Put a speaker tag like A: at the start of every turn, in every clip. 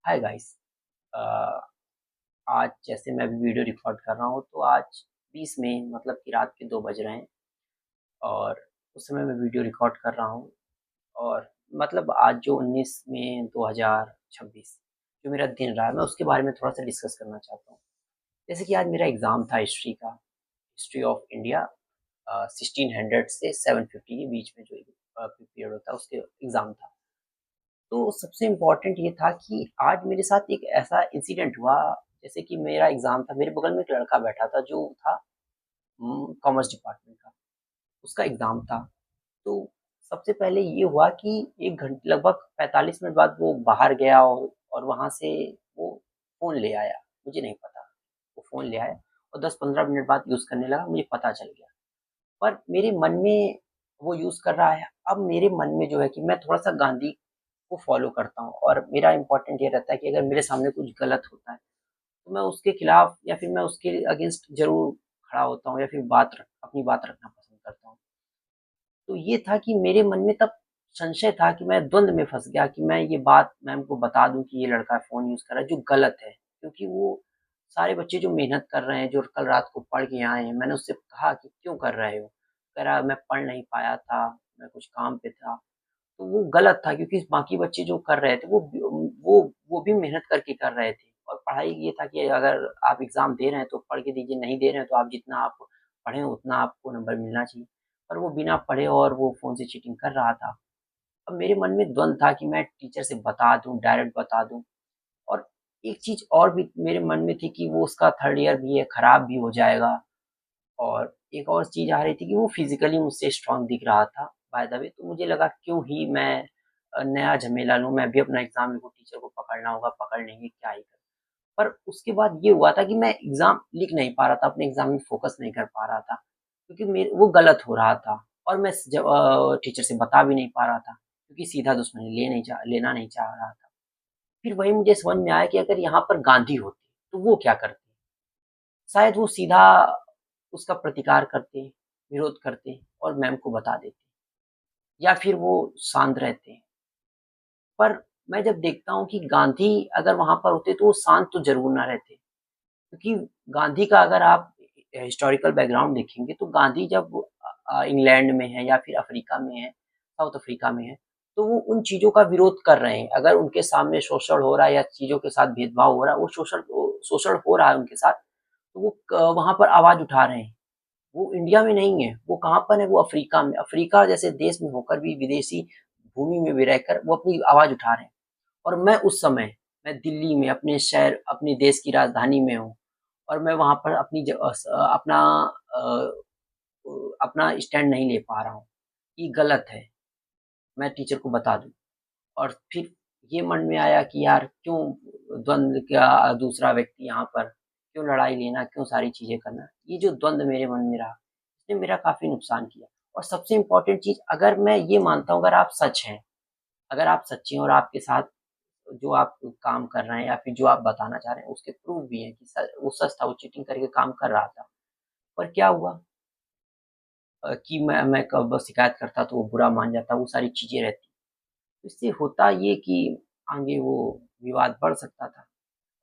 A: Hi guys. आज जैसे मैं अभी वीडियो रिकॉर्ड कर रहा हूँ तो आज 20 मई मतलब कि रात के 2 बज रहे हैं और उस समय मैं वीडियो रिकॉर्ड कर रहा हूँ। और मतलब आज जो 19 मई 2026 जो मेरा दिन रहा है मैं उसके बारे में थोड़ा सा डिस्कस करना चाहता हूँ। जैसे कि आज मेरा एग्ज़ाम था हिस्ट्री का, हिस्ट्री ऑफ इंडिया 1600 से 750 के बीच में जो पीरियड होता है उसके एग्ज़ाम था। तो सबसे इम्पोर्टेंट ये था कि आज मेरे साथ एक ऐसा इंसिडेंट हुआ। जैसे कि मेरा एग्ज़ाम था, मेरे बगल में एक लड़का बैठा था जो था कॉमर्स डिपार्टमेंट का, उसका एग्ज़ाम था। तो सबसे पहले ये हुआ कि 1 घंटे लगभग 45 मिनट बाद वो बाहर गया और वहाँ से वो फ़ोन ले आया, मुझे नहीं पता। वो फ़ोन ले आया और 10-15 मिनट बाद यूज़ करने लगा, मुझे पता चल गया। पर मेरे मन में वो यूज़ कर रहा है, अब मेरे मन में जो है कि मैं थोड़ा-सा गांधी को फ़ॉलो करता हूँ और मेरा इम्पोर्टेंट ये रहता है कि अगर मेरे सामने कुछ गलत होता है, तो मैं उसके खिलाफ या फिर मैं उसके अगेंस्ट ज़रूर खड़ा होता हूँ या फिर अपनी बात रखना पसंद करता हूँ। तो ये था कि मेरे मन में तब संशय था कि मैं द्वंद में फँस गया कि मैं ये बात मैम को बता दूँ कि ये लड़का फ़ोन यूज़ कर रहा है, जो गलत है। क्योंकि वो सारे बच्चे जो मेहनत कर रहे हैं, जो कल रात को पढ़ के आए हैं, मैंने उससे कहा कि क्यों कर रहे हो? कह रहा मैं पढ़ नहीं पाया था, मैं कुछ काम पे था। तो वो गलत था क्योंकि बाकी बच्चे जो कर रहे थे वो भी मेहनत करके कर रहे थे और पढ़ाई ये था कि अगर आप एग्ज़ाम दे रहे हैं तो पढ़ के दीजिए, नहीं दे रहे हैं तो आप जितना आप पढ़े उतना आपको नंबर मिलना चाहिए। पर वो बिना पढ़े और वो फ़ोन से चीटिंग कर रहा था। अब मेरे मन में द्वंद था कि मैं टीचर से बता दूँ, डायरेक्ट बता दूँ। और एक चीज़ और भी मेरे मन में थी कि वो उसका 3rd ईयर भी है, खराब भी हो जाएगा। और एक और चीज़ आ रही थी कि वो फिज़िकली मुझसे स्ट्रॉन्ग दिख रहा था बाय द वे, तो मुझे लगा क्यों ही मैं नया झमेला लूँ, मैं भी अपना एग्ज़ाम लिखूँ, टीचर को पकड़ना होगा, पकड़ लेंगे, क्या ही करूँ। पर उसके बाद ये हुआ था कि मैं एग्ज़ाम लिख नहीं पा रहा था, अपने एग्ज़ाम में फ़ोकस नहीं कर पा रहा था, क्योंकि मेरे वो गलत हो रहा था और मैं टीचर से बता भी नहीं पा रहा था, क्योंकि सीधा दुश्मनी लेना नहीं चाह रहा था। फिर वही मुझे समझ में आया कि अगर यहाँ पर गांधी होते, तो वो क्या करते? शायद वो सीधा उसका प्रतिकार करते, विरोध करते और मैम को बता देते या फिर वो शांत रहते। पर मैं जब देखता हूँ कि गांधी अगर वहाँ पर होते तो वो शांत तो ज़रूर ना रहते, क्योंकि गांधी का अगर आप हिस्टोरिकल बैकग्राउंड देखेंगे तो गांधी जब इंग्लैंड में है या फिर अफ्रीका में है, साउथ अफ्रीका में है, तो वो उन चीज़ों का विरोध कर रहे हैं। अगर उनके सामने शोषण हो रहा है या चीज़ों के साथ भेदभाव हो रहा है, वो शोषण हो रहा है उनके साथ, तो वो वहाँ पर आवाज़ उठा रहे हैं। वो इंडिया में नहीं है, वो कहाँ पर है? वो अफ्रीका में। अफ्रीका जैसे देश में होकर भी विदेशी भूमि में भी रहकर वो अपनी आवाज़ उठा रहे हैं। और मैं उस समय मैं दिल्ली में अपने शहर, अपने देश की राजधानी में हूँ और मैं वहाँ पर अ, अपना स्टैंड नहीं ले पा रहा हूँ। ये गलत है, मैं टीचर को बता दूँ। और फिर ये मन में आया कि यार क्यों द्वंद का दूसरा व्यक्ति यहाँ पर, क्यों लड़ाई लेना, क्यों सारी चीज़ें करना। ये जो द्वंद मेरे मन में रहा, इसने मेरा काफ़ी नुकसान किया। और सबसे इम्पोर्टेंट चीज़, अगर मैं ये मानता हूँ, अगर आप सच हैं, अगर आप सच्चे हैं और आपके साथ जो आप काम कर रहे हैं या फिर जो आप बताना चाह रहे हैं उसके प्रूफ भी हैं कि वो सच था, वो चीटिंग करके काम कर रहा था। पर क्या हुआ कि मैं कब शिकायत करता तो वो बुरा मान जाता, वो सारी चीज़ें रहती। इससे होता ये कि आगे वो विवाद बढ़ सकता था।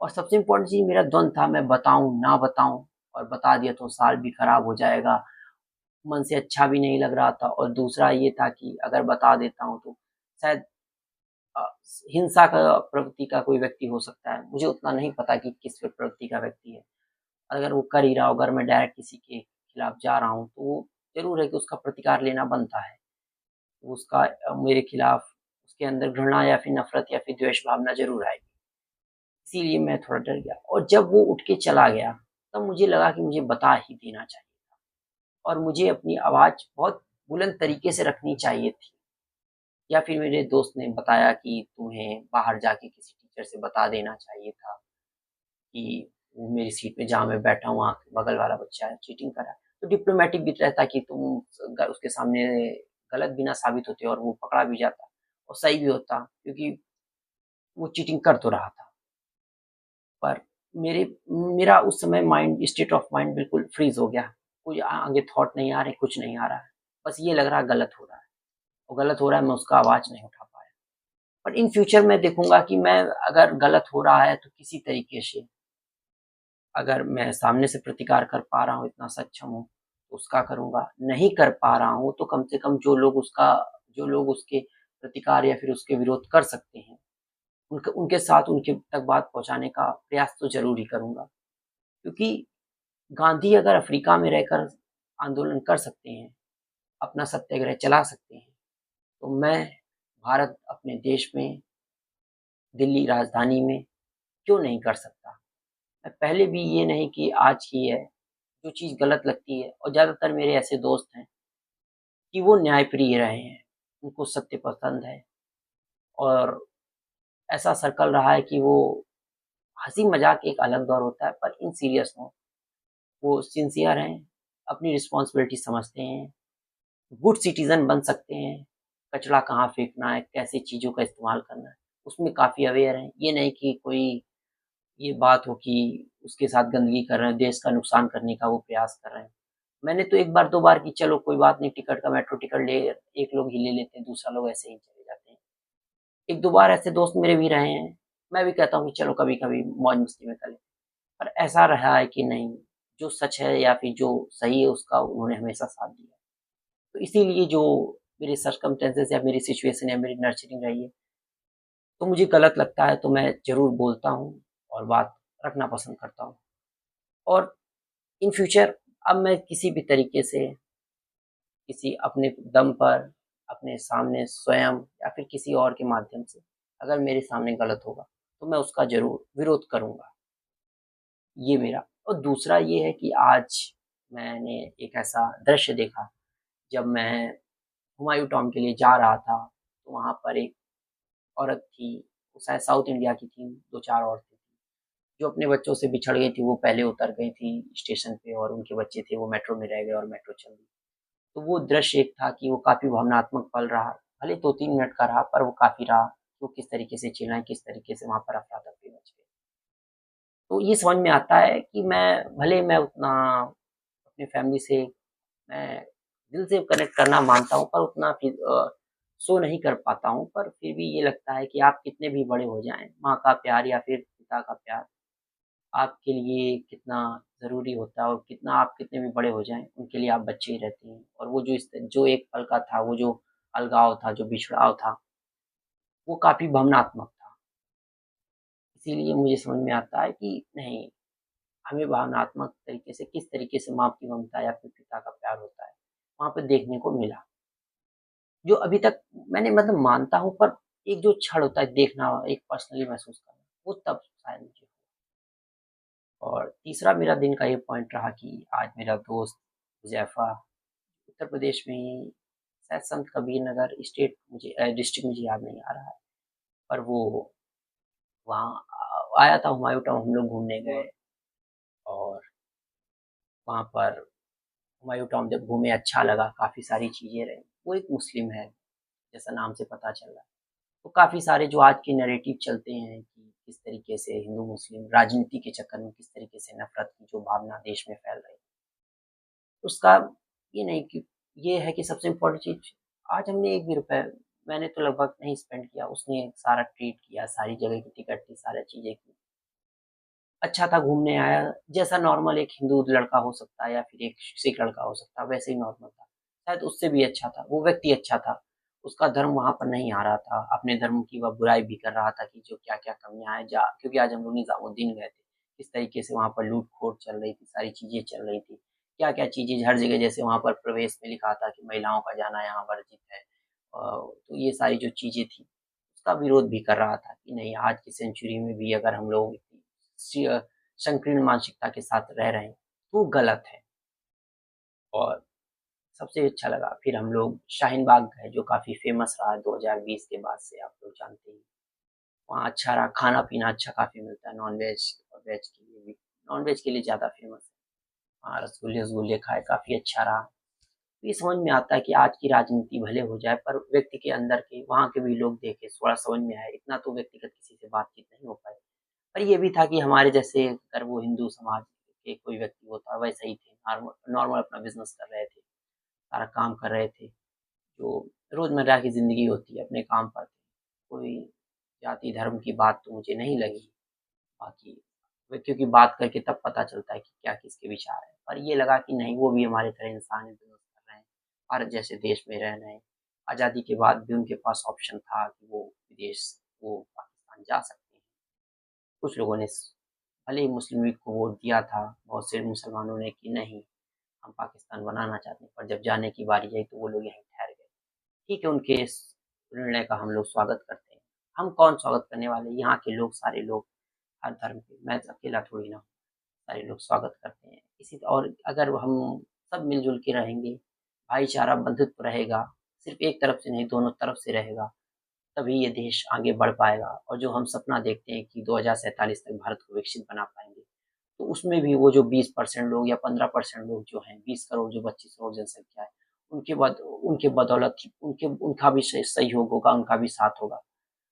A: और सबसे इम्पोर्टेंट चीज़ मेरा द्वंद था, मैं बताऊँ, ना बताऊँ, और बता दिया तो साल भी खराब हो जाएगा, मन से अच्छा भी नहीं लग रहा था। और दूसरा ये था कि अगर बता देता हूँ तो शायद अ, हिंसा का प्रवृत्ति का कोई व्यक्ति हो सकता है। मुझे उतना नहीं पता कि किस प्रवृत्ति का व्यक्ति है। अगर वो कर ही रहा हो, अगर मैं डायरेक्ट किसी के खिलाफ जा रहा हूँ, तो वो ज़रूर है कि उसका प्रतिकार लेना बनता है। उसका मेरे खिलाफ उसके अंदर घृणा या फिर नफ़रत या फिर द्वेष भावना ज़रूर आएगी। इसीलिए मैं थोड़ा डर गया और जब वो उठ के चला गया, तब मुझे लगा कि मुझे बता ही देना चाहिए और मुझे अपनी आवाज़ बहुत बुलंद तरीके से रखनी चाहिए थी। या फिर मेरे दोस्त ने बताया कि तुम्हें बाहर जाके किसी टीचर से बता देना चाहिए था कि वो मेरी सीट पे जहाँ मैं बैठा हूँ, वहाँ बगल वाला बच्चा है, चीटिंग कर रहा है। तो डिप्लोमैटिक भी रहता कि तुम उसके सामने गलत भी ना साबित होते और वो पकड़ा भी जाता और सही भी होता, क्योंकि वो चीटिंग कर तो रहा था। पर मेरे मेरा उस समय माइंड, स्टेट ऑफ माइंड बिल्कुल फ्रीज़ हो गया। कोई आगे थॉट नहीं आ रहे, कुछ नहीं आ रहा है। बस ये लग रहा है गलत हो रहा है और गलत हो रहा है, मैं उसका आवाज़ नहीं उठा पाया। पर इन फ्यूचर मैं देखूँगा कि मैं अगर गलत हो रहा है तो किसी तरीके से अगर मैं सामने से प्रतिकार कर पा रहा हूँ, इतना सक्षम हूँ, तो उसका करूँगा। नहीं कर पा रहा हूँ तो कम से कम जो लोग उसके प्रतिकार या फिर उसके विरोध कर सकते हैं, उनके साथ उनके तक बात पहुँचाने का प्रयास तो ज़रूर ही करूँगा। क्योंकि गांधी अगर अफ्रीका में रहकर आंदोलन कर सकते हैं, अपना सत्याग्रह चला सकते हैं, तो मैं भारत अपने देश में, दिल्ली राजधानी में क्यों नहीं कर सकता? मैं पहले भी ये नहीं कि आज की है, जो चीज़ गलत लगती है और ज़्यादातर मेरे ऐसे दोस्त हैं कि वो न्यायप्रिय रहे हैं, उनको सत्य पसंद है और ऐसा सर्कल रहा है कि वो हँसी-मज़ाक एक अलग दौर होता है पर इन सीरियस नोट वो सिंसियर हैं, अपनी रिस्पॉन्सिबिलिटी समझते हैं, गुड सिटीज़न बन सकते हैं, कचरा कहाँ फेंकना है, कैसे चीज़ों का इस्तेमाल करना है, उसमें काफ़ी अवेयर हैं। ये नहीं कि कोई ये बात हो कि उसके साथ गंदगी कर रहे हैं, देश का नुकसान करने का वो प्रयास कर रहे हैं। मैंने तो 1 बार 2 बार कि चलो कोई बात नहीं टिकट का मेट्रो टिकट ले एक लोग ही ले लेते हैं, दूसरा लोग ऐसे ही चले जाते हैं। 1-2 बार ऐसे दोस्त मेरे भी रहे हैं, मैं भी कहता हूँ कि चलो कभी-कभी मौज-मस्ती में कर लें। पर ऐसा रहा है कि नहीं, जो सच है या फिर जो सही है उसका उन्होंने हमेशा साथ दिया। तो इसीलिए जो मेरे सर्कमस्टेंसेस या मेरी सिचुएशन या मेरी नर्चरिंग रही है, तो मुझे गलत लगता है तो मैं ज़रूर बोलता हूँ और बात रखना पसंद करता हूँ। और इन फ्यूचर अब मैं किसी भी तरीके से किसी अपने दम पर, अपने सामने स्वयं या फिर किसी और के माध्यम से अगर मेरे सामने गलत होगा, तो मैं उसका ज़रूर विरोध करूँगा। ये मेरा और दूसरा ये है कि आज मैंने एक ऐसा दृश्य देखा, जब मैं हुमायूँ टॉम्ब के लिए जा रहा था, तो वहाँ पर एक औरत थी, वो शायद साउथ इंडिया की थी, 2-4 औरतें थीं, जो अपने बच्चों से बिछड़ गई थी, वो पहले उतर गई थी स्टेशन पे और उनके बच्चे थे, वो मेट्रो में रह गए और मेट्रो चल दी। तो वो दृश्य एक था कि वो काफ़ी भावनात्मक पल रहा, भले 2-3 मिनट का रहा पर वो काफ़ी रहा, वो किस तरीके से चिल्लाएँ, किस तरीके से वहाँ पर अफरा-तफरी मच गई। तो ये समझ में आता है कि भले मैं उतना अपनी फैमिली से मैं दिल से कनेक्ट करना मानता हूँ पर उतना शो नहीं कर पाता हूँ, पर फिर भी ये लगता है कि आप कितने भी बड़े हो जाएँ, माँ का प्यार या फिर पिता का प्यार आपके लिए कितना ज़रूरी होता है और कितना आप कितने भी बड़े हो जाएँ, उनके लिए आप बच्चे ही रहते हैं। और वो जो एक पल का था, वो जो अलगाव था, जो बिछड़ाव था, वो काफ़ी भावनात्मक था। इसीलिए मुझे समझ में आता है कि नहीं, हमें भावनात्मक तरीके से किस तरीके से माँ की ममता या फिर पिता का प्यार होता है, वहाँ पे देखने को मिला। जो अभी तक मैंने मतलब मानता हूँ पर एक जो क्षण होता है देखना, एक पर्सनली महसूस करना, वो तब शायद मुझे और तीसरा मेरा दिन का ये पॉइंट रहा कि आज मेरा दोस्त हुज़ैफ़ा उत्तर प्रदेश में ही शायद संत कबीर नगर स्टेट डिस्ट्रिक्ट मुझे याद नहीं आ रहा है, पर वो वहाँ आया था हुमायूँ टाउन हम लोग घूमने गए और वहाँ पर हुमायूँ टॉम्ब जब घूमे अच्छा लगा, काफ़ी सारी चीज़ें रही। वो एक मुस्लिम है, जैसा नाम से पता चल रहा है। तो काफ़ी सारे जो आज के नैरेटिव चलते हैं कि किस तरीके से हिंदू-मुस्लिम राजनीति के चक्कर में किस तरीके से नफ़रत की जो भावना देश में फैल रही है। उसका ये नहीं कि ये है कि सबसे इम्पोर्टेंट चीज़ आज हमने 1 भी रुपए मैंने तो लगभग नहीं स्पेंड किया, उसने सारा ट्रीट किया, सारी जगह की टिकट थी, सारी चीज़ें की। अच्छा था घूमने आया, जैसा नॉर्मल एक हिंदू लड़का हो सकता है या फिर एक सिख लड़का हो सकता है, वैसे ही नॉर्मल था। शायद उससे भी अच्छा था, वो व्यक्ति अच्छा था। उसका धर्म वहाँ पर नहीं आ रहा था, अपने धर्म की वह बुराई भी कर रहा था कि जो क्या-क्या कमियाँ हैं क्योंकि आज हम लोग निज़ामुद्दीन गए थे, किस तरीके से वहाँ पर लूट-खोट चल रही थी, सारी चीज़ें चल रही थी। क्या-क्या चीज़ें हर जगह जैसे वहाँ पर प्रवेश में लिखा था कि महिलाओं का जाना यहाँ वर्जित है। तो ये सारी जो चीज़ें थी, उसका विरोध भी कर रहा था कि नहीं आज की सेंचुरी में भी अगर हम लोग सी अ, संकीर्ण मानसिकता के साथ रह रहे हैं, तो वो गलत है। और सबसे अच्छा लगा फिर हम लोग शाहीन बाग गए जो काफ़ी फ़ेमस रहा है 2020 के बाद से आप लोग जानते ही। वहाँ अच्छा रहा, खाना-पीना अच्छा काफ़ी मिलता है नॉन-वेज और वेज के लिए भी। नॉन-वेज के लिए ज़्यादा फ़ेमस है। वहाँ रसगुल्ले-वसगुल्ले खाए, काफ़ी अच्छा रहा। तो ये समझ में आता है कि आज की राजनीति भले हो जाए पर व्यक्ति के अंदर के वहाँ के भी लोग देखे, थोड़ा समझ में आए। इतना तो व्यक्तिगत किसी से बातचीत नहीं हो पाई। पर ये भी था कि हमारे जैसे अगर वो हिंदू समाज के कोई व्यक्ति होता वैसे ही थे, नॉर्मल अपना बिज़नेस कर रहे थे, सारा काम कर रहे थे, जो रोज़मर्रा की ज़िंदगी होती है, अपने काम पर थे। कोई जाति धर्म की बात तो मुझे नहीं लगी, बाकी क्योंकि बात करके तब पता चलता है कि क्या किसके विचार हैं। पर ये लगा कि नहीं, वो भी हमारे तरह इंसान है, मेहनत कर रहे हैं, भारत जैसे देश में रह रहे हैं। आज़ादी के बाद भी उनके पास ऑप्शन था कि वो विदेश, वो पाकिस्तान जा सकते हैं। कुछ लोगों ने भले ही मुस्लिम लीग को वोट दिया था, बहुत से मुसलमानों ने कि नहीं, हम पाकिस्तान बनाना चाहते हैं, पर जब जाने की बारी आई तो वो लोग यहीं ठहर गए। ठीक है, उनके इस निर्णय का हम लोग स्वागत करते हैं। हम कौन स्वागत करने वाले, यहाँ के लोग, सारे लोग, हर धर्म के, मैं अकेला थोड़ी ना हूँ, सारे लोग स्वागत करते हैं। इसी और अगर हम सब मिलजुल के रहेंगे, भाईचारा बंधुत्व रहेगा, सिर्फ एक तरफ से नहीं, दोनों तरफ से रहेगा, तभी ये देश आगे बढ़ पाएगा। और जो हम सपना देखते हैं कि 2047 तक भारत को विकसित बना पाएंगे, तो उसमें भी वो जो 20% लोग या 15% लोग जो हैं, 20 करोड़ जो 25 करोड़ जनसंख्या है, उनके बदौलत उनका भी सहयोग होगा, उनका भी साथ होगा।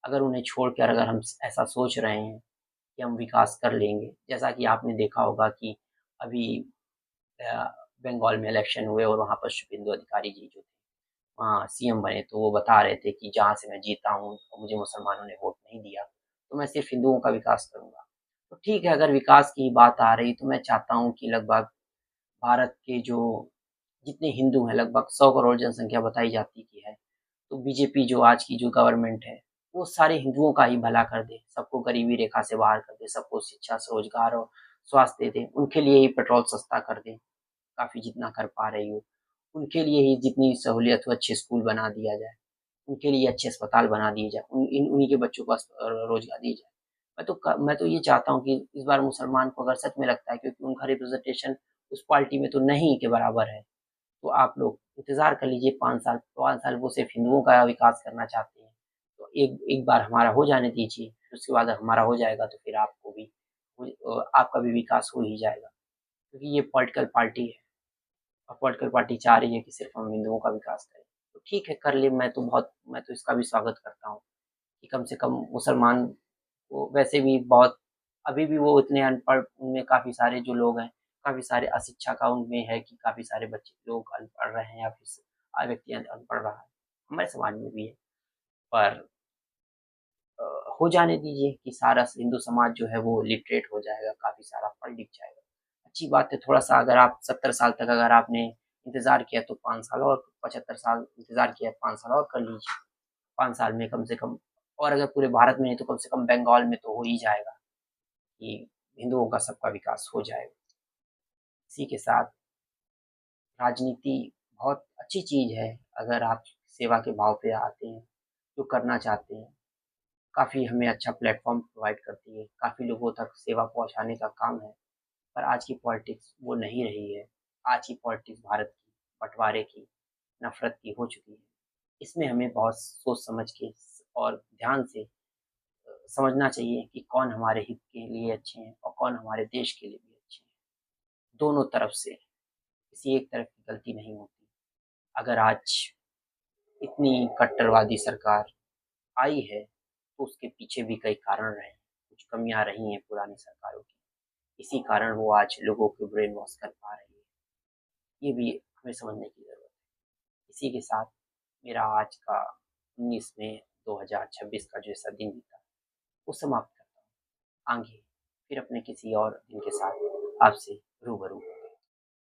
A: अगर उन्हें छोड़कर अगर हम ऐसा सोच रहे हैं कि हम विकास कर लेंगे, जैसा कि आपने देखा होगा कि अभी बंगाल में इलेक्शन हुए और वहाँ पर शुभेंदु अधिकारी जी जो थे, वहाँ सीएम बने, तो वो बता रहे थे कि जहाँ से मैं जीता हूँ और मुझे मुसलमानों ने वोट नहीं दिया, तो मैं सिर्फ हिंदुओं का विकास करूँगा। तो ठीक है, अगर विकास की बात आ रही तो मैं चाहता हूँ कि लगभग भारत के जो जितने हिंदू हैं, लगभग 100 करोड़ जनसंख्या बताई जाती की है, तो बीजेपी जो आज की जो गवर्नमेंट है, वो सारे हिंदुओं का ही भला कर दे, सबको गरीबी रेखा से बाहर कर दे, सबको शिक्षा, रोजगार और स्वास्थ्य दे, उनके लिए ही पेट्रोल सस्ता कर दे, काफ़ी जितना कर पा रही हो, उनके लिए ही जितनी सहूलियत हो अच्छे स्कूल बना दिया जाए, उनके लिए अच्छे अस्पताल बना दिए जाए, उन्हीं के बच्चों को रोजगार दी जाए। मैं तो ये चाहता हूँ कि इस बार मुसलमान को अगर सच में लगता है, क्योंकि उनका रिप्रेजेंटेशन उस पार्टी में तो नहीं के बराबर है, तो आप लोग इंतज़ार कर लीजिए 5 साल वो सिर्फ हिंदुओं का विकास करना चाहते हैं। तो एक एक बार हमारा हो जाने दीजिए, फिर उसके बाद हमारा हो जाएगा तो फिर आपको भी आपका भी विकास हो ही जाएगा। क्योंकि ये पॉलिटिकल पार्टी है और पॉलिटिकल पार्टी चाह रही है कि सिर्फ हम हिंदुओं का विकास करें। तो ठीक है, कर ले, मैं तो इसका भी स्वागत करता हूँ कि कम से कम मुसलमान वो वैसे भी बहुत, अभी भी वो इतने अनपढ़, उनमें काफ़ी सारे जो लोग हैं, काफ़ी सारे अशिक्षा का उनमें है कि काफ़ी सारे बच्चे लोग अनपढ़ रहे हैं या फिर व्यक्ति अनपढ़ रहा है, हमारे समाज में भी है। पर हो जाने दीजिए कि सारा हिंदू समाज जो है वो लिटरेट हो जाएगा, काफ़ी सारा पढ़ लिख जाएगा। अच्छी बात है, थोड़ा-सा अगर आप 70 साल तक अगर आपने इंतज़ार किया तो 5 साल और, 75 साल इंतज़ार किया 5 साल और कर लीजिए। 5 साल में कम से कम, और अगर पूरे भारत में नहीं तो कम से कम बंगाल में तो हो ही जाएगा कि हिंदुओं का सबका विकास हो जाएगा। इसी के साथ राजनीति बहुत अच्छी चीज़ है, अगर आप सेवा के भाव पे आते हैं, जो करना चाहते हैं, काफ़ी हमें अच्छा प्लेटफ़ॉर्म प्रोवाइड करती है, काफ़ी लोगों तक सेवा पहुँचाने का काम है। पर आज की पॉलिटिक्स वो नहीं रही है। आज की पॉलिटिक्स भारत की बँटवारे की, नफ़रत की हो चुकी है। इसमें हमें बहुत सोच समझ के और ध्यान से समझना चाहिए कि कौन हमारे हित के लिए अच्छे हैं और कौन हमारे देश के लिए भी अच्छे हैं। दोनों तरफ से, किसी एक तरफ की गलती नहीं होती। अगर आज इतनी कट्टरवादी सरकार आई है, तो उसके पीछे भी कई कारण रहे हैं। कुछ कमियाँ रही हैं पुरानी सरकारों की। इसी कारण वो आज लोगों को ब्रेन वॉश कर पा रही है। ये भी हमें समझने की ज़रूरत है। इसी के साथ मेरा आज का 19 मई 2026 का जो ऐसा दिन बीता, वो समाप्त करता हूँ। आगे फिर अपने किसी और दिन के साथ आपसे रूबरू